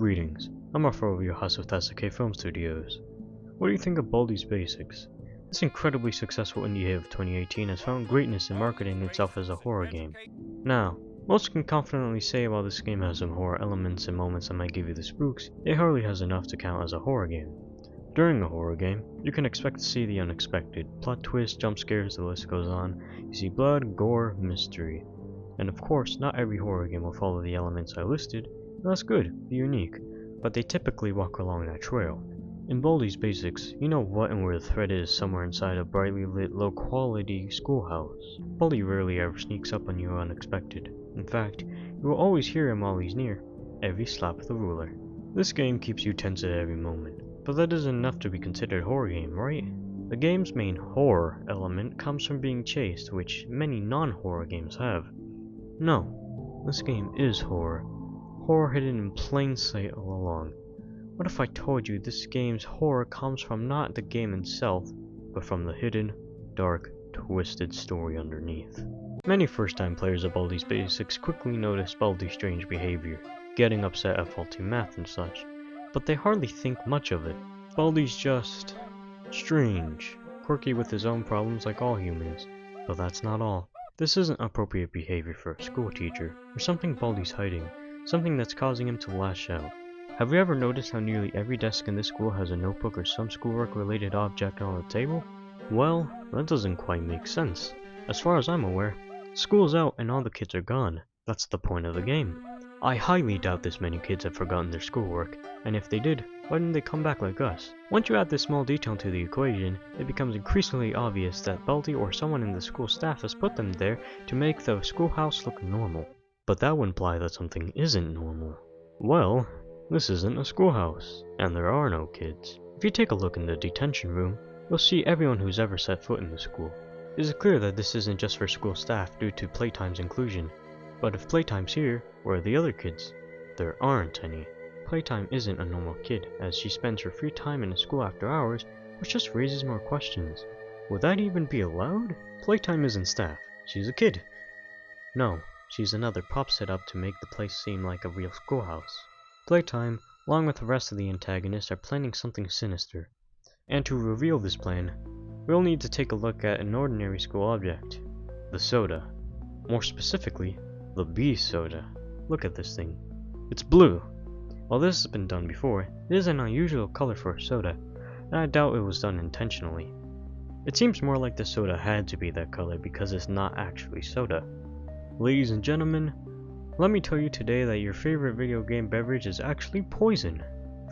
Greetings, I'm Arthur of your house with S.F.K Film Studios. What do you think of Baldi's Basics? This incredibly successful indie hit of 2018 has found greatness in marketing itself as a horror game. Now, most can confidently say while this game has some horror elements and moments that might give you the spooks, it hardly has enough to count as a horror game. During a horror game, you can expect to see the unexpected, plot twists, jump scares, the list goes on. You see blood, gore, mystery. And of course, not every horror game will follow the elements I listed. That's good, be unique, but they typically walk along that trail. In Baldi's Basics, you know what and where the threat is somewhere inside a brightly lit, low-quality schoolhouse. Baldi rarely ever sneaks up on you unexpected. In fact, you will always hear him while he's near, every slap of the ruler. This game keeps you tense at every moment, but that isn't enough to be considered a horror game, right? The game's main horror element comes from being chased, which many non-horror games have. No, this game is horror. Horror hidden in plain sight all along. What if I told you this game's horror comes from not the game itself, but from the hidden, dark, twisted story underneath? Many first-time players of Baldi's Basics quickly notice Baldi's strange behavior, getting upset at faulty math and such, but they hardly think much of it. Baldi's just strange, quirky with his own problems like all humans, but that's not all. This isn't appropriate behavior for a school teacher. There's something Baldi's hiding, something that's causing him to lash out. Have you ever noticed how nearly every desk in this school has a notebook or some schoolwork related object on the table? Well, that doesn't quite make sense. As far as I'm aware, school's out and all the kids are gone. That's the point of the game. I highly doubt this many kids have forgotten their schoolwork, and if they did, why didn't they come back like us? Once you add this small detail to the equation, it becomes increasingly obvious that Baldi or someone in the school staff has put them there to make the schoolhouse look normal. But that would imply that something isn't normal. Well, this isn't a schoolhouse, and there are no kids. If you take a look in the detention room, you'll see everyone who's ever set foot in the school. It is clear that this isn't just for school staff due to Playtime's inclusion. But if Playtime's here, where are the other kids? There aren't any. Playtime isn't a normal kid, as she spends her free time in the school after hours, which just raises more questions. Would that even be allowed? Playtime isn't staff. She's a kid. No, she's another prop set up to make the place seem like a real schoolhouse. Playtime, along with the rest of the antagonists, are planning something sinister. And to reveal this plan, we'll need to take a look at an ordinary school object. The soda. More specifically, the bee soda. Look at this thing. It's blue. While this has been done before, it is an unusual color for a soda, and I doubt it was done intentionally. It seems more like the soda had to be that color because it's not actually soda. Ladies and gentlemen, let me tell you today that your favorite video game beverage is actually poison.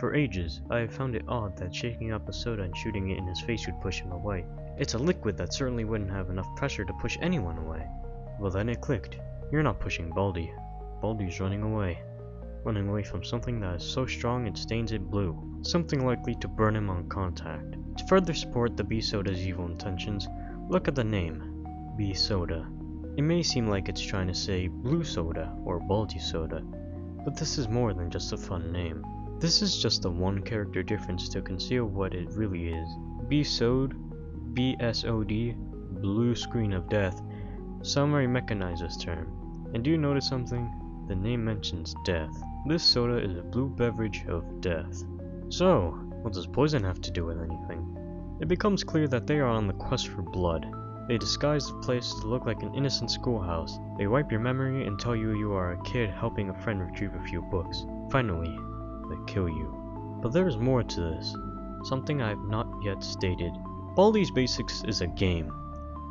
For ages, I have found it odd that shaking up a soda and shooting it in his face would push him away. It's a liquid that certainly wouldn't have enough pressure to push anyone away. Well, then it clicked. You're not pushing Baldi. Baldi's running away. Running away from something that is so strong it stains it blue. Something likely to burn him on contact. To further support the bee soda's evil intentions, look at the name. Bee soda. It may seem like it's trying to say blue soda or Baldi soda, but this is more than just a fun name. This is just a one character difference to conceal what it really is. B-Sod, B-S-O-D, blue screen of death. Some may recognize this term. And do you notice something? The name mentions death. This soda is a blue beverage of death. So, what does poison have to do with anything? It becomes clear that they are on the quest for blood. They disguise the place to look like an innocent schoolhouse. They wipe your memory and tell you you are a kid helping a friend retrieve a few books. Finally, they kill you. But there is more to this. Something I have not yet stated. Baldi's Basics is a game.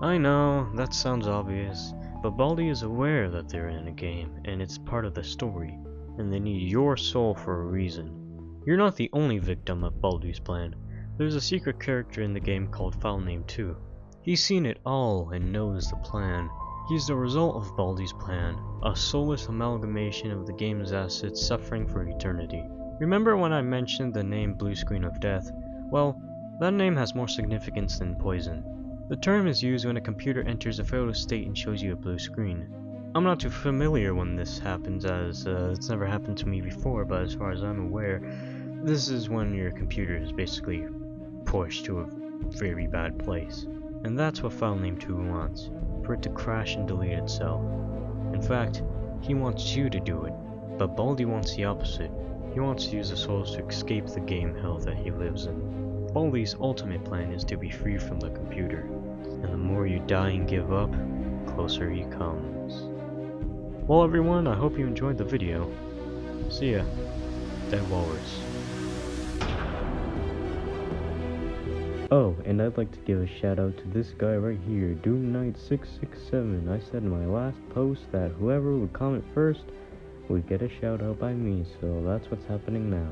I know, that sounds obvious, but Baldi is aware that they're in a game, and it's part of the story, and they need your soul for a reason. You're not the only victim of Baldi's plan. There's a secret character in the game called Filename 2. He's seen it all and knows the plan. He's the result of Baldi's plan, a soulless amalgamation of the game's assets suffering for eternity. Remember when I mentioned the name Blue Screen of Death? Well, that name has more significance than poison. The term is used when a computer enters a failed state and shows you a blue screen. I'm not too familiar when this happens, as it's never happened to me before, but as far as I'm aware, this is when your computer is basically pushed to a very bad place. And that's what Filename 2 wants, for it to crash and delete itself. In fact, he wants you to do it, but Baldi wants the opposite. He wants to use the souls to escape the game hell that he lives in. Baldi's ultimate plan is to be free from the computer, and the more you die and give up, closer he comes. Well everyone, I hope you enjoyed the video. See ya. Dead Walrus. Oh, and I'd like to give a shout out to this guy right here, Doom Knight 667. I said in my last post that whoever would comment first would get a shout out by me, so that's what's happening now.